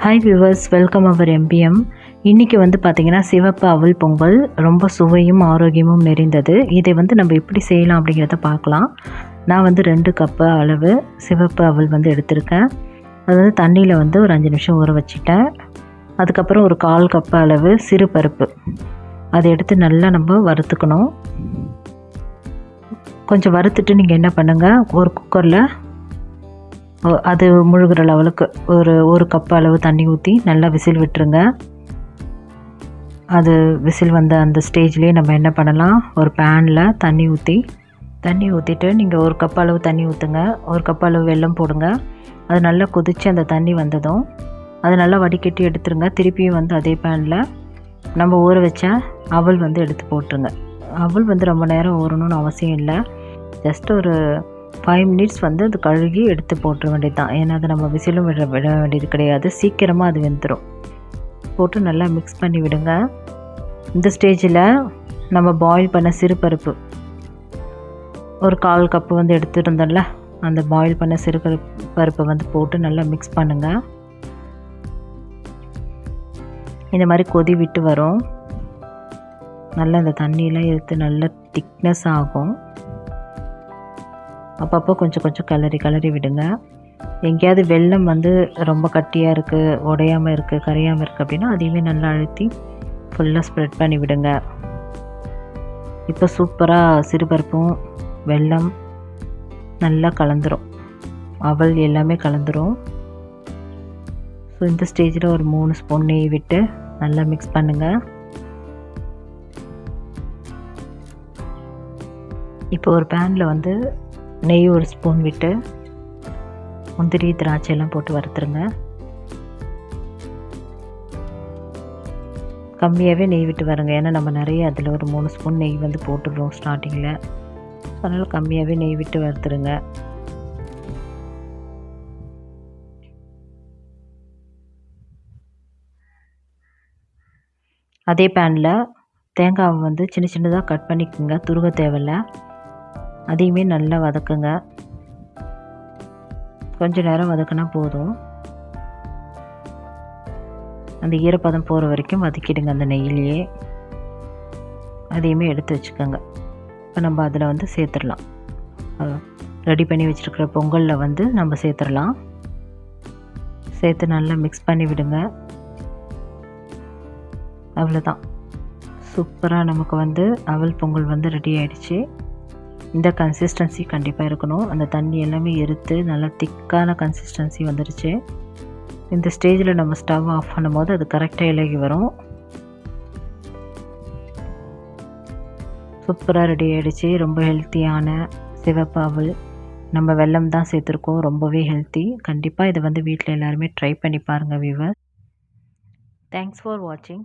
Hi viewers, welcome அவர் MBM. இன்றைக்கி பார்த்திங்கன்னா சிவப்பு அவல் பொங்கல் ரொம்ப சுவையும் ஆரோக்கியமும் நிறைந்தது. இதை நம்ம எப்படி செய்யலாம் அப்படிங்கிறத பார்க்கலாம். நான் 2 கப்பு அளவு சிவப்பு அவல் எடுத்திருக்கேன். அது தண்ணியில் ஒரு 5 நிமிஷம் ஊற வச்சுட்டேன். அதுக்கப்புறம் ஒரு 1/4 கப்பு அளவு சிறு பருப்பு அதை எடுத்து நல்லா நம்ம வறுத்துக்கணும். கொஞ்சம் வறுத்துட்டு நீங்கள் என்ன பண்ணுங்கள், ஒரு குக்கரில் அது முழுகிற லெவலுக்கு ஒரு கப் அளவு தண்ணி ஊற்றி நல்லா விசில் விட்டுருங்க. அது விசில் வந்த அந்த ஸ்டேஜ்லேயே நம்ம என்ன பண்ணலாம், ஒரு பேனில் தண்ணி ஊற்றிட்டு நீங்கள் ஒரு கப் அளவு தண்ணி ஊற்றுங்க. ஒரு கப் அளவு வெல்லம் போடுங்க. அது நல்லா கொதித்து அந்த தண்ணி வந்ததும் அது நல்லா வடிகட்டி எடுத்துருங்க. திருப்பியும் அதே பேனில் நம்ம ஊற வச்ச அவல் எடுத்து போட்டுருங்க. அவல் ரொம்ப நேரம் ஊறணும்னு அவசியம் இல்லை. ஜஸ்ட் ஒரு 5 மினிட்ஸ் அது கழுகி எடுத்து போட்டுற வேண்டியது தான். ஏன்னா அது நம்ம விசிலும் விட வேண்டியது கிடையாது. சீக்கிரமாக அது வெந்துடும். போட்டு நல்லா மிக்ஸ் பண்ணி விடுங்க. இந்த ஸ்டேஜில் நம்ம பாயில் பண்ண சிறு பருப்பு ஒரு 1/4 கப்பு எடுத்துருந்தோம்ல, அந்த பாயில் பண்ண சிறு பருப்பை போட்டு நல்லா மிக்ஸ் பண்ணுங்கள். இந்த மாதிரி கொதி விட்டு வரும். நல்லா இந்த தண்ணியெலாம் எடுத்து நல்லா திக்னஸ் ஆகும். அப்பப்போ கொஞ்சம் கிளறி விடுங்க. எங்கேயாவது வெல்லம் ரொம்ப கட்டியாக இருக்குது, உடையாமல் இருக்குது, கரையாமல் இருக்குது அப்படின்னா அதையுமே நல்லா அழுத்தி ஃபுல்லாக ஸ்ப்ரெட் பண்ணி விடுங்க. இப்போ சூப்பராக சிறுபருப்பும் வெல்லம் நல்லா கலந்துரும். அவல் எல்லாமே கலந்துரும். ஸோ இந்த ஸ்டேஜில் ஒரு 3 ஸ்பூன் நெய் விட்டு நல்லா மிக்ஸ் பண்ணுங்கள். இப்போ ஒரு பேனில் நெய் ஒரு ஸ்பூன் விட்டு முந்திரி திராட்சையெல்லாம் போட்டு வறுத்துருங்க. கம்மியாகவே நெய் விட்டு வருங்க. ஏன்னா நம்ம நிறைய அதில் ஒரு 3 ஸ்பூன் நெய் போட்டுடுறோம் ஸ்டார்டிங்கில். அதனால் கம்மியாகவே நெய் விட்டு வறுத்துருங்க. அதே பேனில் தேங்காவை சின்ன சின்னதாக கட் பண்ணிக்கோங்க. துருவ தேவையில்லை. அதையுமே நல்லா வதக்குங்க. கொஞ்சம் நேரம் வதக்கினா போதும். அந்த ஈரப்பதம் போகிற வரைக்கும் வதக்கிடுங்க அந்த நெய்யிலேயே. அதையுமே எடுத்து வச்சுக்கோங்க. இப்போ நம்ம அதில் சேர்த்துடலாம். ரெடி பண்ணி வச்சுருக்கிற பொங்கலில் நம்ம சேர்த்துடலாம். சேர்த்து நல்லா மிக்ஸ் பண்ணி விடுங்க. அவ்வளோதான், சூப்பராக நமக்கு அவல் பொங்கல் ரெடி ஆகிடுச்சு. இந்த கன்சிஸ்டன்சி கண்டிப்பாக இருக்கணும். அந்த தண்ணி எல்லாமே எடுத்து நல்லா திக்கான கன்சிஸ்டன்சி வந்துடுச்சு. இந்த ஸ்டேஜில் நம்ம ஸ்டவ் ஆஃப் பண்ணும்போது அது கரெக்டாக இலகி வரும். சூப்பராக ரெடி ஆகிடுச்சு. ரொம்ப ஹெல்த்தியான சிவப்பு அவல். நம்ம வெல்லம் தான் சேர்த்துருக்கோம். ரொம்பவே ஹெல்த்தி. கண்டிப்பாக இதை வீட்டில் எல்லாருமே ட்ரை பண்ணி பாருங்கள் வியூவர்ஸ். தேங்க்ஸ் ஃபார் வாட்சிங்.